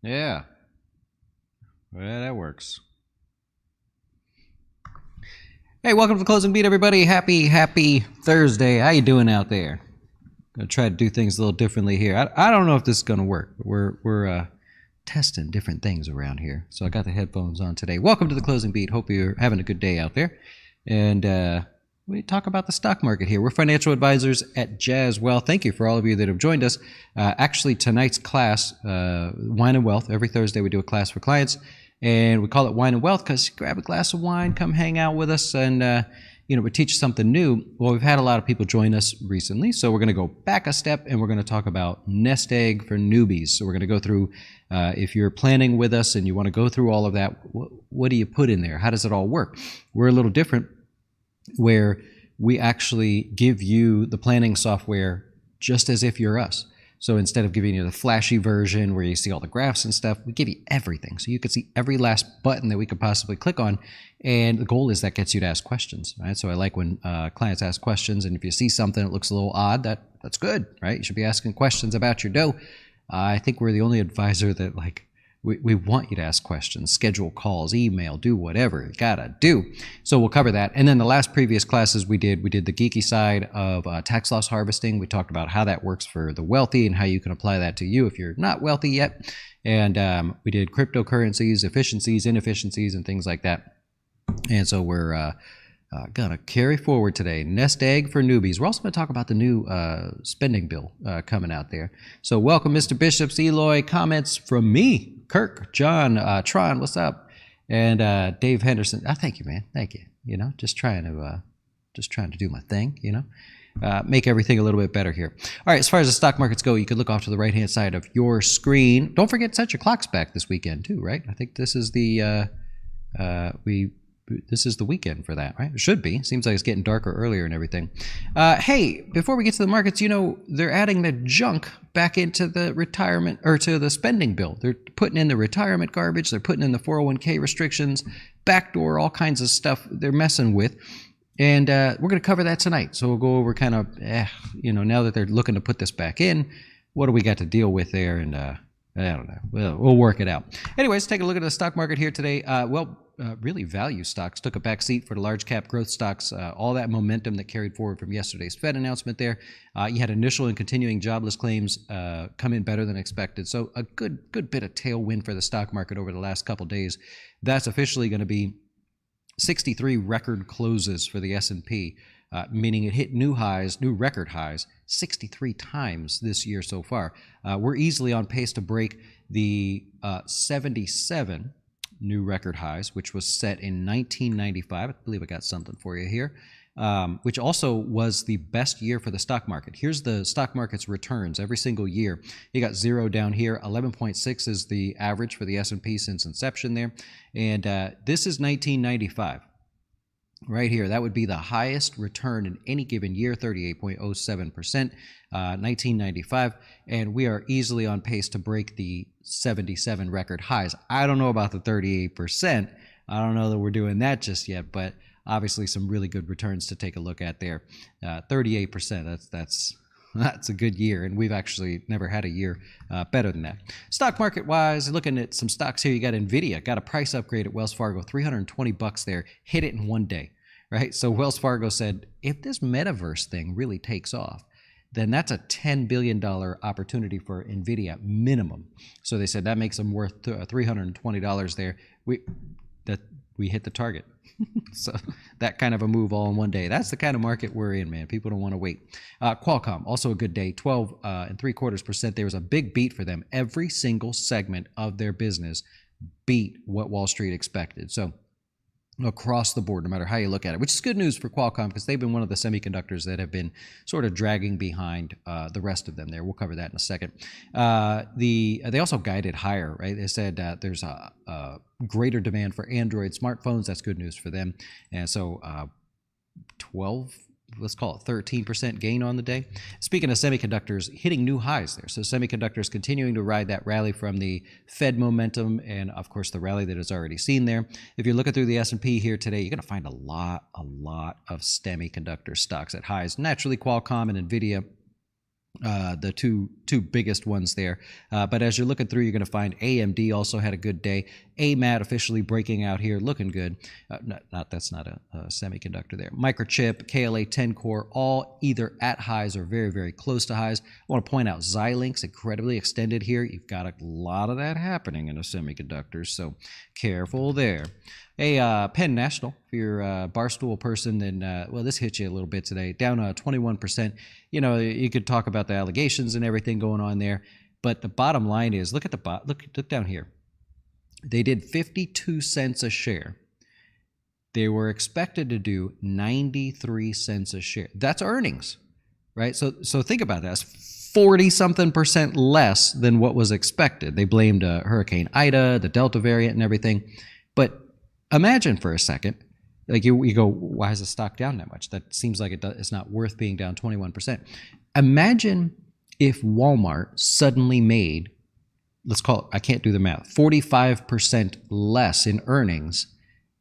Yeah. Well, that works. Hey, welcome to the Closing Beat, everybody. Happy Thursday. How you doing out there? Gonna try to do things a little differently here. I don't know if this is gonna work. We're testing different things around here. So I got the headphones on today. Welcome to the Closing Beat. Hope you're having a good day out there. And we talk about the stock market here. We're financial advisors at Jazz Wealth. Thank you for all of you that have joined us. Actually, tonight's class, Wine and Wealth. Every Thursday we do a class for clients. And we call it Wine and Wealth because grab a glass of wine, come hang out with us, and we teach you something new. Well, we've had a lot of people join us recently, so we're going to go back a step and we're going to talk about nest egg for newbies. So we're going to go through, if you're planning with us and you want to go through all of that, what do you put in there? How does it all work? We're a little different where we actually give you the planning software just as if you're us. So instead of giving you the flashy version where you see all the graphs and stuff, we give you everything. So you can see every last button that we could possibly click on. And the goal is that gets you to ask questions, right? So I like when clients ask questions. And if you see something that looks a little odd, that's good, right? You should be asking questions about your dough. I think we're the only advisor that we want you to ask questions, schedule calls, email, do whatever you gotta do. So we'll cover that. And then the last previous classes we did the geeky side of tax loss harvesting. We talked about how that works for the wealthy and how you can apply that to you if you're not wealthy yet. And we did cryptocurrencies, efficiencies, inefficiencies, and things like that. And so we're gonna carry forward today. Nest egg for newbies. We're also gonna talk about the new spending bill coming out there. So welcome, Mr. Bishops, Eloy. Comments from me, Kirk, John, Tron, what's up? And Dave Henderson. Thank you, man. Thank you. Just trying to do my thing. Make everything a little bit better here. All right, as far as the stock markets go, you can look off to the right-hand side of your screen. Don't forget to set your clocks back this weekend too, right? I think this is the this is the weekend for that, right? It should be. Seems like it's getting darker earlier and everything. Hey, before we get to the markets, they're adding the junk back into the retirement or to the spending bill. They're putting in the retirement garbage. They're putting in the 401k restrictions, backdoor, all kinds of stuff they're messing with. And we're going to cover that tonight. So we'll go over kind of, now that they're looking to put this back in, what do we got to deal with there? And I don't know. We'll work it out. Anyways, take a look at the stock market here today. Really value stocks took a back seat for the large cap growth stocks. All that momentum that carried forward from yesterday's Fed announcement there. You had initial and continuing jobless claims come in better than expected. So a good bit of tailwind for the stock market over the last couple days. That's officially going to be 63 record closes for the S&P, meaning it hit new record highs, 63 times this year so far. We're easily on pace to break the 77 new record highs, which was set in 1995. I believe I got something for you here, which also was the best year for the stock market. Here's the stock market's returns every single year. You got 0 down here. 11.6 is the average for the S&P since inception there. And this is 1995. Right here, that would be the highest return in any given year, 38.07%, 1995, and we are easily on pace to break the 77 record highs. I don't know about the 38%. I don't know that we're doing that just yet, but obviously some really good returns to take a look at there. 38%, that's a good year, and we've actually never had a year better than that. Stock market wise, looking at some stocks here, you got Nvidia, got a price upgrade at Wells Fargo, $320 there, hit it in one day, right? So Wells Fargo said, if this metaverse thing really takes off, then that's a $10 billion opportunity for Nvidia minimum. So they said that makes them worth $320 there. We hit the target. So that kind of a move all in one day. That's the kind of market we're in, man. People don't want to wait. Qualcomm, also a good day, 12.75%. There was a big beat for them. Every single segment of their business beat what Wall Street expected. So across the board, no matter how you look at it, which is good news for Qualcomm because they've been one of the semiconductors that have been sort of dragging behind the rest of them there. We'll cover that in a second. They also guided higher, right? They said there's a greater demand for Android smartphones. That's good news for them. And so 12, let's call it 13% gain on the day. Speaking of semiconductors, hitting new highs there. So semiconductors continuing to ride that rally from the Fed momentum and, of course, the rally that is already seen there. If you're looking through the S&P here today, you're going to find a lot of semiconductor stocks at highs. Naturally, Qualcomm and NVIDIA The two biggest ones there. But as you're looking through, you're going to find AMD also had a good day. AMAT officially breaking out here, looking good. That's not a semiconductor there. Microchip, KLA 10 core, all either at highs or very, very close to highs. I want to point out Xilinx, incredibly extended here. You've got a lot of that happening in a semiconductor, so careful there. Hey, Penn National, if you're a Barstool person, then, well, this hit you a little bit today, down 21%. You know, you could talk about the allegations and everything going on there, but the bottom line is, look at the look down here. They did 52 cents a share. They were expected to do 93 cents a share. That's earnings, right? So think about that. That's 40-something% less than what was expected. They blamed Hurricane Ida, the Delta variant, and everything, but imagine for a second, like you go, why is the stock down that much? That seems like it's not worth being down 21%. Imagine if Walmart suddenly made, let's call it, I can't do the math, 45% less in earnings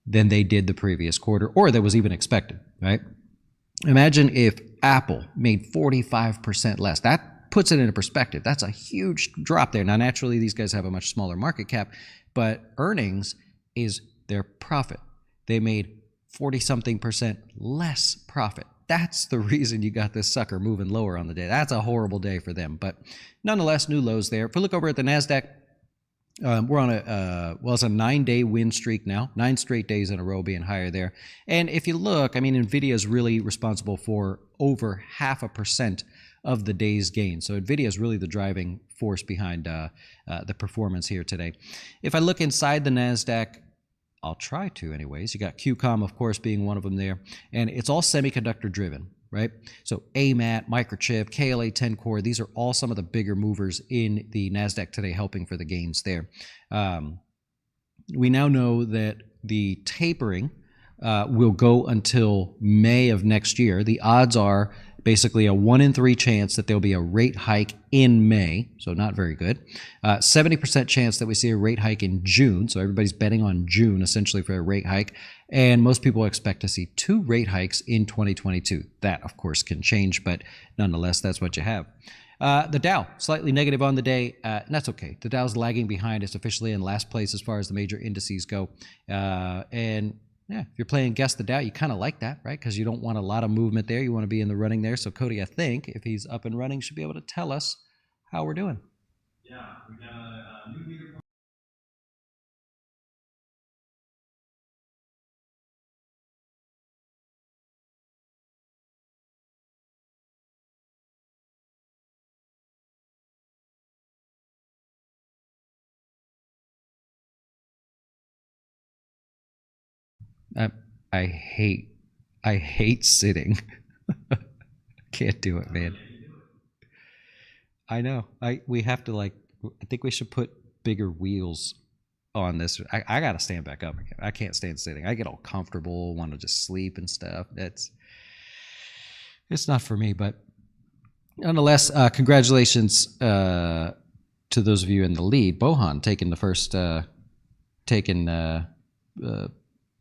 than they did the previous quarter, or that was even expected, right? Imagine if Apple made 45% less. That puts it into perspective. That's a huge drop there. Now, naturally, these guys have a much smaller market cap, but earnings is their profit. They made 40-something% less profit. That's the reason you got this sucker moving lower on the day. That's a horrible day for them. But nonetheless, new lows there. If we look over at the NASDAQ, we're on it's a 9-day win streak now, 9 straight days in a row being higher there. And if you look, I mean, NVIDIA is really responsible for over 0.5% of the day's gain. So NVIDIA is really the driving force behind the performance here today. If I look inside the NASDAQ, I'll try to anyways. You got QCOM, of course, being one of them there. And it's all semiconductor driven, right? So AMAT, Microchip, KLA 10 core, these are all some of the bigger movers in the NASDAQ today, helping for the gains there. We now know that the tapering will go until May of next year. The odds are basically a 1 in 3 chance that there'll be a rate hike in May, so not very good. 70% chance that we see a rate hike in June, so everybody's betting on June essentially for a rate hike, and most people expect to see 2 rate hikes in 2022. That, of course, can change, but nonetheless, that's what you have. The Dow, slightly negative on the day, and that's okay. The Dow's lagging behind. It's officially in last place as far as the major indices go, and yeah, if you're playing Guess the Dow, you kind of like that, right? Because you don't want a lot of movement there. You want to be in the running there. So Cody, I think, if he's up and running, should be able to tell us how we're doing. Yeah, we got a new leaderboard. I hate sitting. Can't do it, man. I know. We have to I think we should put bigger wheels on this. I gotta stand back up again. I can't stand sitting. I get all comfortable, want to just sleep and stuff. It's not for me. But nonetheless, congratulations to those of you in the lead. Bohan taking the first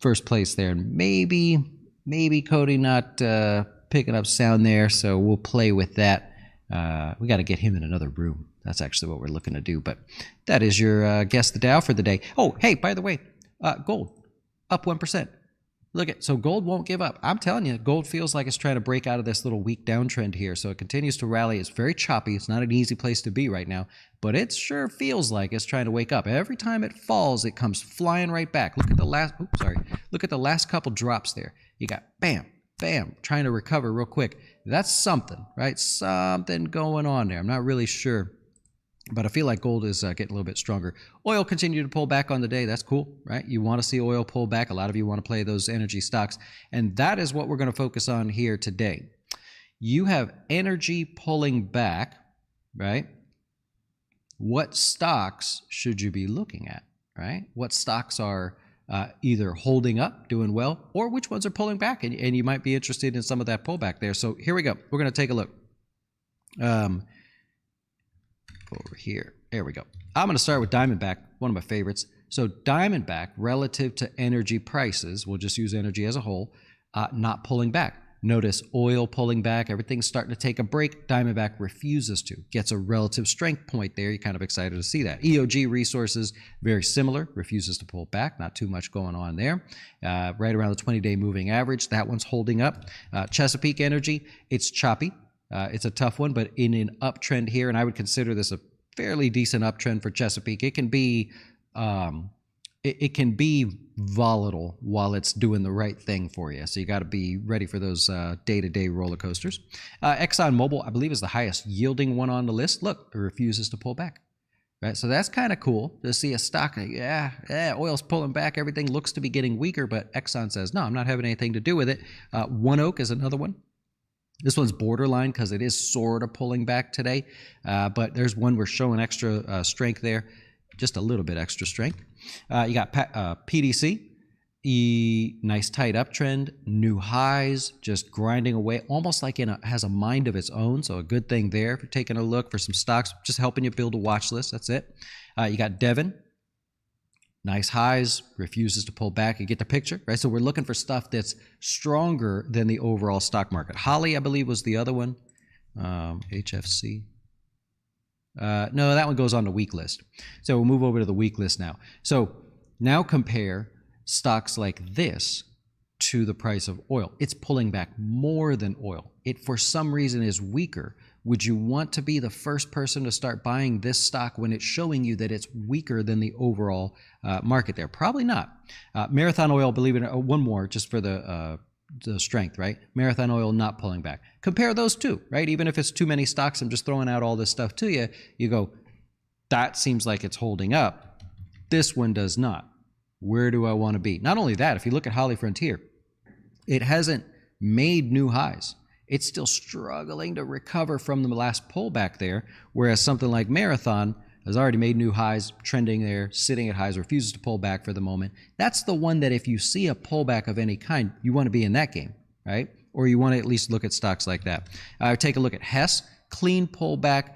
first place there, and maybe Cody not picking up sound there, so we'll play with that. We got to get him in another room. That's actually what we're looking to do. But that is your Guess the Dow for the day. Oh, hey, by the way, gold up 1%. Look at, so gold won't give up. I'm telling you, gold feels like it's trying to break out of this little weak downtrend here. So it continues to rally. It's very choppy. It's not an easy place to be right now, but it sure feels like it's trying to wake up. Every time it falls, it comes flying right back. Look at the last, look at the last couple drops there. You got bam, bam, trying to recover real quick. That's something, right? Something going on there. I'm not really sure, but I feel like gold is getting a little bit stronger. Oil continued to pull back on the day. That's cool, right? You want to see oil pull back. A lot of you want to play those energy stocks, and that is what we're going to focus on here today. You have energy pulling back, right? What stocks should you be looking at, right? What stocks are either holding up, doing well, or which ones are pulling back, and you might be interested in some of that pullback there. So here we go. We're going to take a look. Over here. There we go. I'm going to start with Diamondback, one of my favorites. So Diamondback, relative to energy prices, we'll just use energy as a whole, not pulling back. Notice oil pulling back. Everything's starting to take a break. Diamondback refuses to. Gets a relative strength point there. You're kind of excited to see that. EOG Resources, very similar. Refuses to pull back. Not too much going on there. Right around the 20-day moving average. That one's holding up. Chesapeake Energy, it's choppy. It's a tough one, but in an uptrend here, and I would consider this a fairly decent uptrend for Chesapeake. It can be volatile while it's doing the right thing for you. So you got to be ready for those day-to-day roller coasters. ExxonMobil, I believe, is the highest yielding one on the list. Look, it refuses to pull back. Right, so that's kind of cool to see a stock. Oil's pulling back. Everything looks to be getting weaker, but Exxon says, no, I'm not having anything to do with it. One Oak is another one. This one's borderline because it is sort of pulling back today, but there's one we're showing extra strength there, just a little bit extra strength. You got PDC, nice tight uptrend, new highs, just grinding away, almost like has a mind of its own. So a good thing there if you're taking a look for some stocks, just helping you build a watch list. That's it. You got Devon. Nice highs, refuses to pull back. You get the picture, right? So we're looking for stuff that's stronger than the overall stock market. Holly, I believe, was the other one. HFC. No, that one goes on the weak list. So we'll move over to the weak list now. So now compare stocks like this to the price of oil. It's pulling back more than oil. It, for some reason, is weaker. Would you want to be the first person to start buying this stock when it's showing you that it's weaker than the overall market there? Probably not. Marathon Oil, believe it or not, one more just for the strength, right? Marathon Oil not pulling back. Compare those two, right? Even if it's too many stocks, I'm just throwing out all this stuff to you. You go, that seems like it's holding up. This one does not. Where do I want to be? Not only that, if you look at Holly Frontier, it hasn't made new highs. It's still struggling to recover from the last pullback there, whereas something like Marathon has already made new highs, trending there, sitting at highs, refuses to pull back for the moment. That's the one that if you see a pullback of any kind, you want to be in that game, right? Or you want to at least look at stocks like that. Take a look at Hess, clean pullback,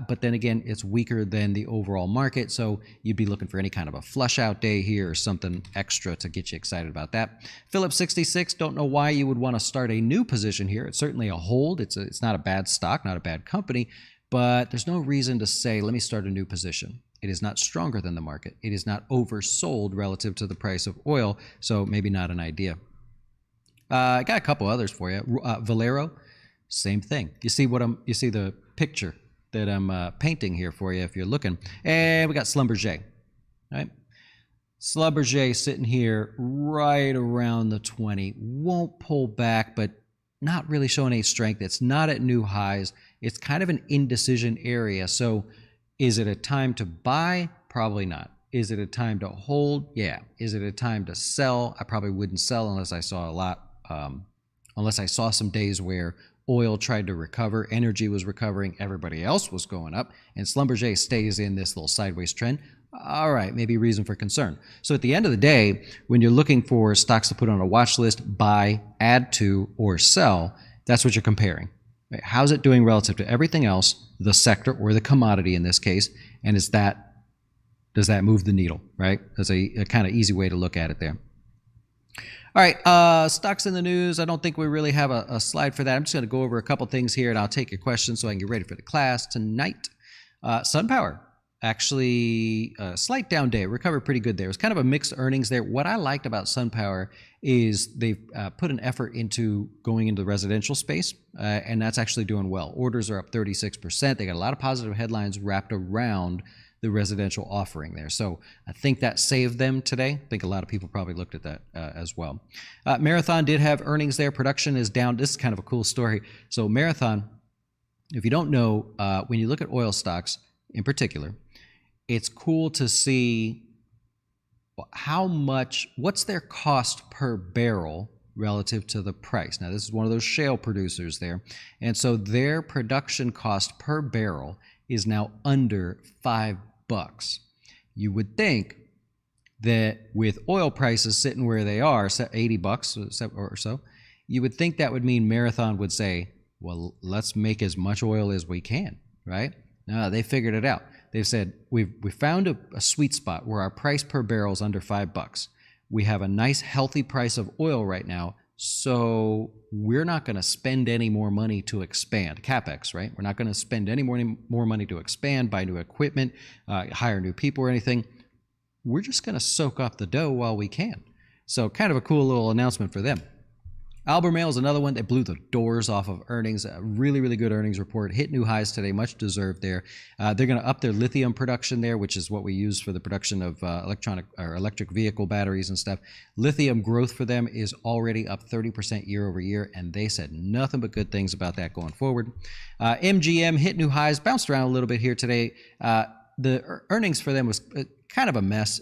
but then again, it's weaker than the overall market, so you'd be looking for any kind of a flush out day here or something extra to get you excited about that. Phillips 66, don't know why you would want to start a new position here. It's certainly a hold. It's not a bad stock, not a bad company, but there's no reason to say, let me start a new position. It is not stronger than the market. It is not oversold relative to the price of oil, so maybe not an idea. I got a couple others for you. Valero, same thing. You see the picture that I'm painting here for you if you're looking. And we got Schlumberger, right? Schlumberger sitting here right around the 20. Won't pull back, but not really showing any strength. It's not at new highs. It's kind of an indecision area. So is it a time to buy? Probably not. Is it a time to hold? Yeah. Is it a time to sell? I probably wouldn't sell unless I saw unless I saw some days where oil tried to recover, energy was recovering, everybody else was going up, and Schlumberger stays in this little sideways trend. All right, maybe reason for concern. So at the end of the day, when you're looking for stocks to put on a watch list, buy, add to, or sell, that's what you're comparing. Right? How's it doing relative to everything else, the sector or the commodity in this case, and does that move the needle, right? That's a kind of easy way to look at it there. All right, stocks in the news. I don't think we really have a slide for that. I'm just going to go over a couple things here, and I'll take your questions so I can get ready for the class tonight. SunPower, actually a slight down day. Recovered pretty good there. It was kind of a mixed earnings there. What I liked about SunPower is they've put an effort into going into the residential space, and that's actually doing well. Orders are up 36%. They got a lot of positive headlines wrapped around the residential offering there. So I think that saved them today. I think a lot of people probably looked at that as well. Marathon did have earnings there. Production is down. This is kind of a cool story. So Marathon, if you don't know, when you look at oil stocks in particular, it's cool to see what's their cost per barrel relative to the price. Now, this is one of those shale producers there. And so their production cost per barrel is now under $5. You would think that with oil prices sitting where they are, $80 or so, you would think that would mean Marathon would say, well, let's make as much oil as we can, right? No, they figured it out. They've said, we found a sweet spot where our price per barrel is under $5. We have a nice, healthy price of oil right now. So we're not going to spend any more money to expand. CapEx, right? We're not going to spend any more money to expand, buy new equipment, hire new people or anything. We're just going to soak up the dough while we can. So kind of a cool little announcement for them. Albemarle is another one. They blew the doors off of earnings. A really, really good earnings report. Hit new highs today. Much deserved there. They're going to up their lithium production there, which is what we use for the production of electric vehicle batteries and stuff. Lithium growth for them is already up 30% year over year, and they said nothing but good things about that going forward. MGM hit new highs. Bounced around a little bit here today. The earnings for them was kind of a mess.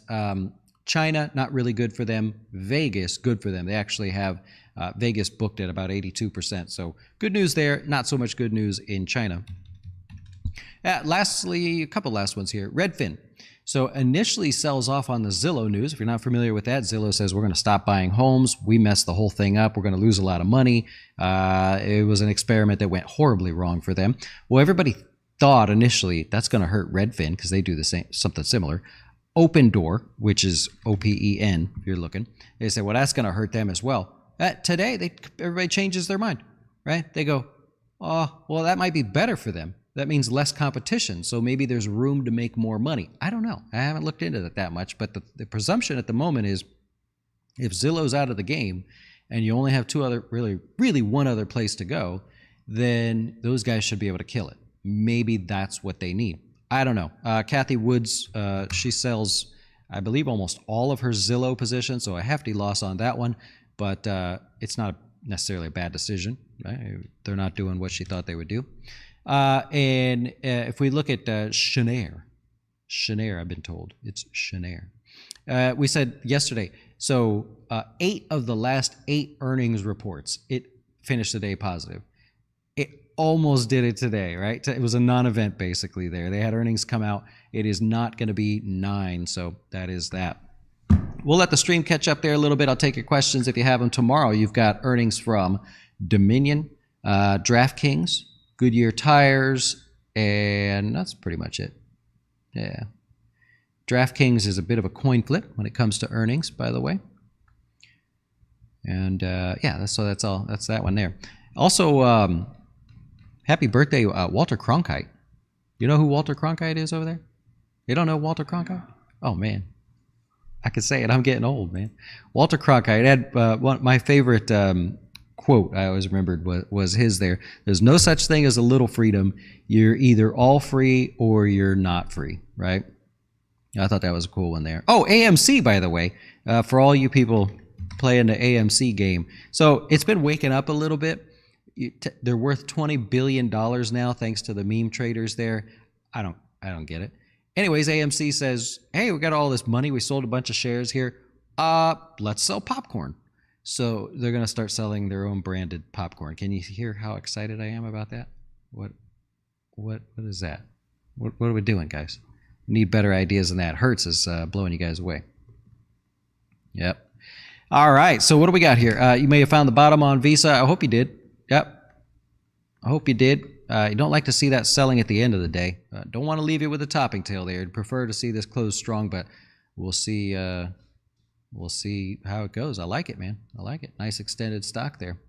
China, not really good for them. Vegas, good for them. They actually have Vegas booked at about 82%. So good news there. Not so much good news in China. Lastly, a couple last ones here. Redfin. So initially sells off on the Zillow news. If you're not familiar with that, Zillow says we're going to stop buying homes. We messed the whole thing up. We're going to lose a lot of money. It was an experiment that went horribly wrong for them. Well, everybody thought initially that's going to hurt Redfin because they do the same, something similar. Open Door, which is OPEN, if you're looking, they say, well, that's going to hurt them as well. Today, everybody changes their mind, right? They go, oh, well, that might be better for them. That means less competition, so maybe there's room to make more money. I don't know. I haven't looked into that much, but the presumption at the moment is if Zillow's out of the game and you only have really one other place to go, then those guys should be able to kill it. Maybe that's what they need. I don't know. Kathy Woods, she sells, I believe, almost all of her Zillow positions, so a hefty loss on that one. But it's not necessarily a bad decision. Right? They're not doing what she thought they would do. And if we look at Schneider, I've been told it's Schneider. We said yesterday, so 8 of the last 8 earnings reports, it finished the day positive. It almost did it today, right? It was a non-event basically there. They had earnings come out. It is not going to be 9, so that is that. We'll let the stream catch up there a little bit. I'll take your questions if you have them tomorrow. You've got earnings from Dominion, DraftKings, Goodyear Tires, and that's pretty much it. Yeah. DraftKings is a bit of a coin flip when it comes to earnings, by the way. And yeah, that's all. That's that one there. Also, happy birthday, Walter Cronkite. You know who Walter Cronkite is over there? You don't know Walter Cronkite? Oh, man. I could say it. I'm getting old, man. Walter Cronkite had my favorite quote I always remembered was his there. There's no such thing as a little freedom. You're either all free or you're not free, right? I thought that was a cool one there. Oh, AMC, by the way, for all you people playing the AMC game. So it's been waking up a little bit. They're worth $20 billion now thanks to the meme traders there. I don't get it. Anyways, AMC says, hey, we got all this money. We sold a bunch of shares here. Let's sell popcorn. So they're going to start selling their own branded popcorn. Can you hear how excited I am about that? What is that? What are we doing, guys? We need better ideas than that. Hertz is blowing you guys away. Yep. All right. So what do we got here? You may have found the bottom on Visa. I hope you did. Yep. I hope you did. You don't like to see that selling at the end of the day. Don't want to leave you with a topping tail there. I'd prefer to see this close strong, but we'll see. We'll see how it goes. I like it, man. I like it. Nice extended stock there.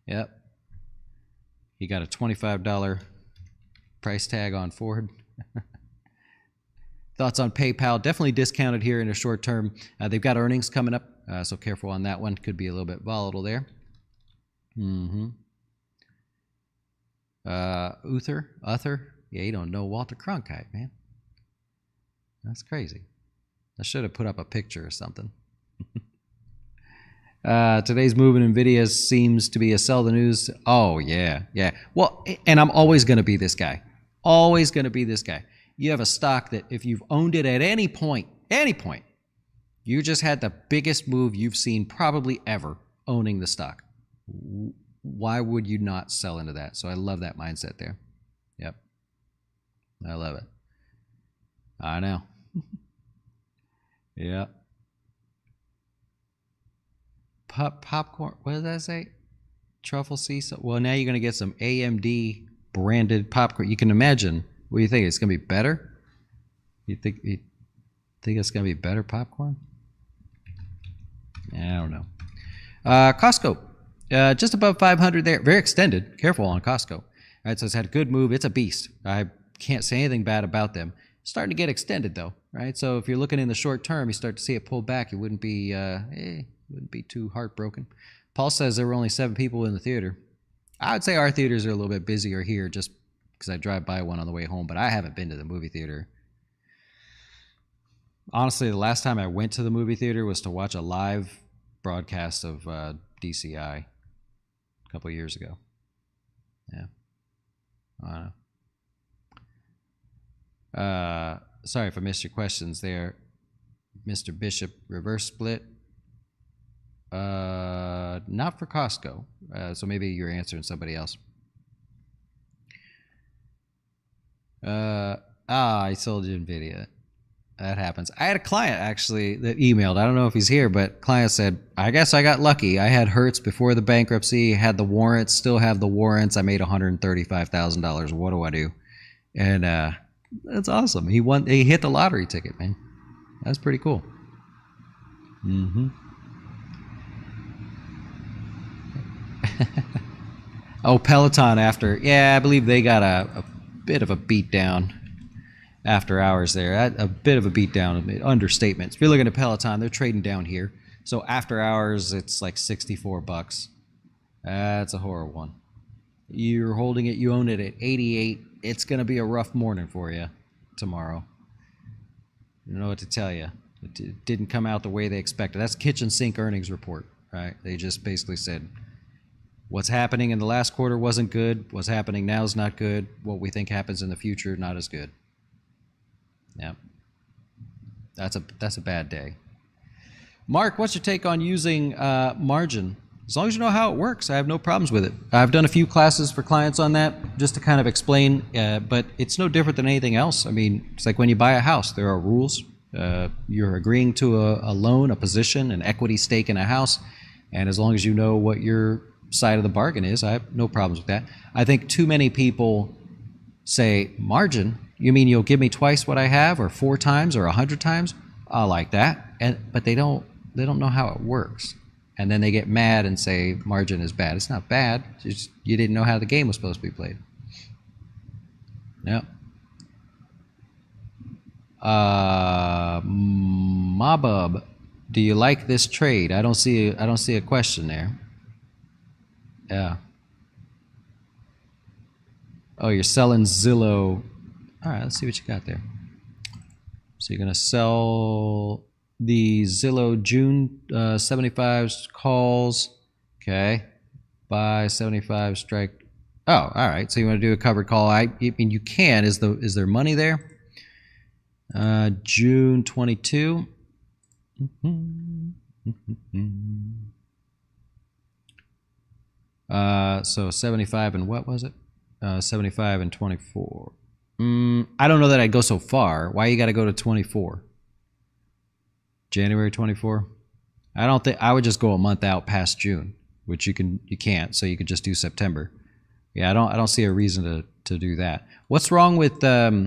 Yep. You got a $25 price tag on Ford. Thoughts on PayPal? Definitely discounted here in the short term. They've got earnings coming up, so careful on that one. Could be a little bit volatile there. Uther? Yeah, you don't know Walter Cronkite, man. That's crazy. I should have put up a picture or something. Today's move in NVIDIA seems to be a sell the news. Oh, yeah. Well, and I'm always going to be this guy. Always going to be this guy. You have a stock that if you've owned it at any point, you just had the biggest move you've seen probably ever owning the stock. Why would you not sell into that? So I love that mindset there. Yep. I love it. I know. Yeah. Popcorn. What does that say? Truffle season. Well, now you're going to get some AMD branded popcorn. You can imagine. What do you think? It's going to be better? You think it's going to be better popcorn? I don't know. Costco, just above 500 there. Very extended. Careful on Costco. All right, so it's had a good move. It's a beast. I can't say anything bad about them. Starting to get extended though, right? So if you're looking in the short term, you start to see it pull back. You wouldn't be too heartbroken. Paul says there were only 7 people in the theater. I would say our theaters are a little bit busier here, just because I drive by one on the way home. But I haven't been to the movie theater. Honestly, the last time I went to the movie theater was to watch a live broadcast of DCI a couple of years ago. Yeah, I don't know. Sorry if I missed your questions there, Mr. Bishop. Reverse split? Not for Costco. So maybe you're answering somebody else. I sold you NVIDIA. That happens. I had a client actually that emailed. I don't know if he's here, but client said, I guess I got lucky. I had Hertz before the bankruptcy, had the warrants, still have the warrants. I made $135,000. What do I do? And that's awesome. He won. He hit the lottery ticket, man. That's pretty cool. Oh, Peloton after. Yeah, I believe they got a bit of a beat down after hours there. A bit of a beat down, understatement. If you're looking at Peloton, they're trading down here. So after hours, it's like $64. That's a horror one. You're holding it, you own it at 88. It's going to be a rough morning for you tomorrow. I don't know what to tell you. It didn't come out the way they expected. That's kitchen sink earnings report, right? They just basically said, what's happening in the last quarter wasn't good. What's happening now is not good. What we think happens in the future, not as good. Yeah. That's a bad day. Mark, what's your take on using margin? As long as you know how it works, I have no problems with it. I've done a few classes for clients on that just to kind of explain, but it's no different than anything else. I mean, it's like when you buy a house, there are rules. You're agreeing to a loan, a position, an equity stake in a house, and as long as you know what your side of the bargain is, I have no problems with that. I think too many people say, margin? You mean you'll give me twice what I have, or 4 times, or 100 times? I like that, but they don't know how it works. And then they get mad and say margin is bad. It's not bad. It's just you didn't know how the game was supposed to be played. Yep. Mabub, do you like this trade? I don't see a question there. Yeah. Oh, you're selling Zillow. All right, let's see what you got there. So you're gonna sell the Zillow June 75 calls. Okay. Buy 75 strike. Oh, all right. So you want to do a covered call? I mean, you can. Is there money there? June 22. So 75 and what was it? 75 and 24. I don't know that I'd go so far. Why you got to go to 24? January 24? I don't think I would just go a month out past June, which you can't, so you could just do September. Yeah, I don't see a reason to do that. What's wrong with I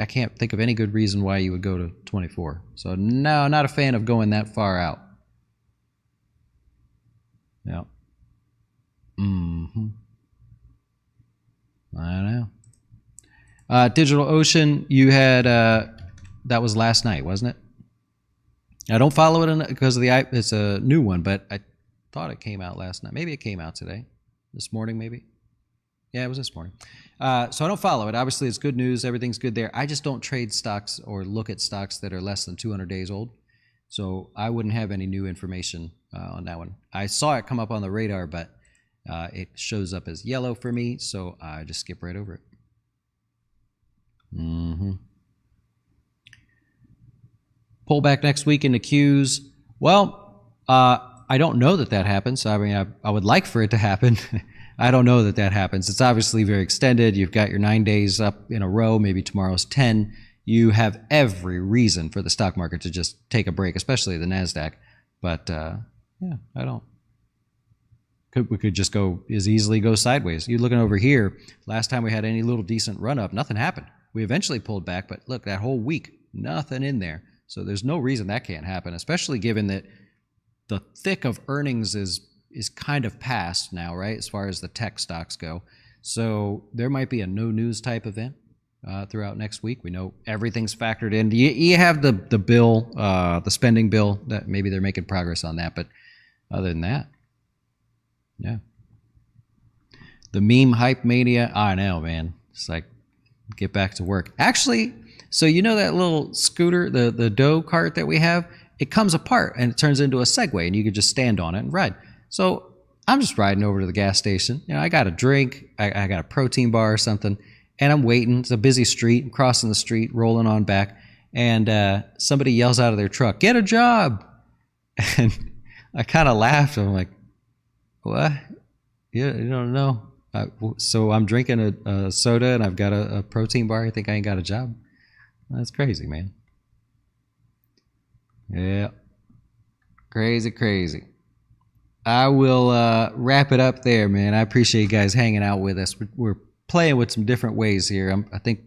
can't think of any good reason why you would go to 24. So no, not a fan of going that far out. Yeah. I don't know. DigitalOcean, you had that was last night, wasn't it? I don't follow it because of it's a new one, but I thought it came out last night. Maybe it came out today, this morning, maybe. Yeah, it was this morning. So I don't follow it. Obviously, it's good news. Everything's good there. I just don't trade stocks or look at stocks that are less than 200 days old. So I wouldn't have any new information on that one. I saw it come up on the radar, but it shows up as yellow for me, so I just skip right over it. Pull back next week into Qs. Well, I don't know that happens. I mean, I would like for it to happen. I don't know that happens. It's obviously very extended. You've got your 9 days up in a row. Maybe tomorrow's 10. You have every reason for the stock market to just take a break, especially the NASDAQ. But yeah, I don't. We could just go sideways. You're looking over here. Last time we had any little decent run up, nothing happened. We eventually pulled back, but look, that whole week, nothing in there. So there's no reason that can't happen, especially given that the thick of earnings is kind of past now, right? As far as the tech stocks go. So there might be a no news type event throughout next week. We know everything's factored in. You have the bill, the spending bill, that maybe they're making progress on that. But other than that, yeah. The meme hype mania, I know, man. It's like, get back to work. Actually, so you know that little scooter, the dough cart that we have? It comes apart and it turns into a Segway, and you can just stand on it and ride. So I'm just riding over to the gas station. You know, I got a drink, I got a protein bar or something, and I'm waiting. It's a busy street. I'm crossing the street, rolling on back, and somebody yells out of their truck, "Get a job!" And I kind of laughed. I'm like, "What? Yeah, you don't know." So I'm drinking a soda and I've got a protein bar. I think I ain't got a job. That's crazy, man. Yeah. Crazy. I will wrap it up there, man. I appreciate you guys hanging out with us. We're playing with some different ways here. I think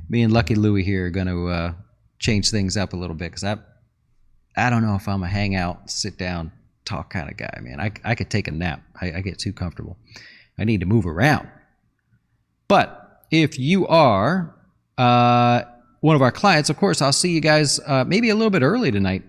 me and Lucky Louie here are going to change things up a little bit, because I don't know if I'm a hang out, sit down, talk kind of guy, man. I could take a nap. I get too comfortable. I need to move around. But if you are one of our clients, of course, I'll see you guys maybe a little bit early tonight.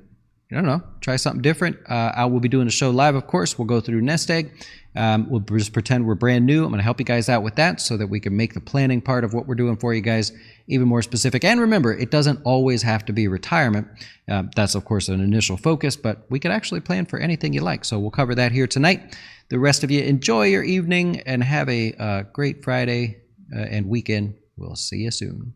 I don't know. Try something different. I will be doing a show live, of course. We'll go through Nest Egg. We'll just pretend we're brand new. I'm going to help you guys out with that so that we can make the planning part of what we're doing for you guys even more specific. And remember, it doesn't always have to be retirement. That's, of course, an initial focus, but we could actually plan for anything you like. So we'll cover that here tonight. The rest of you, enjoy your evening and have a great Friday and weekend. We'll see you soon.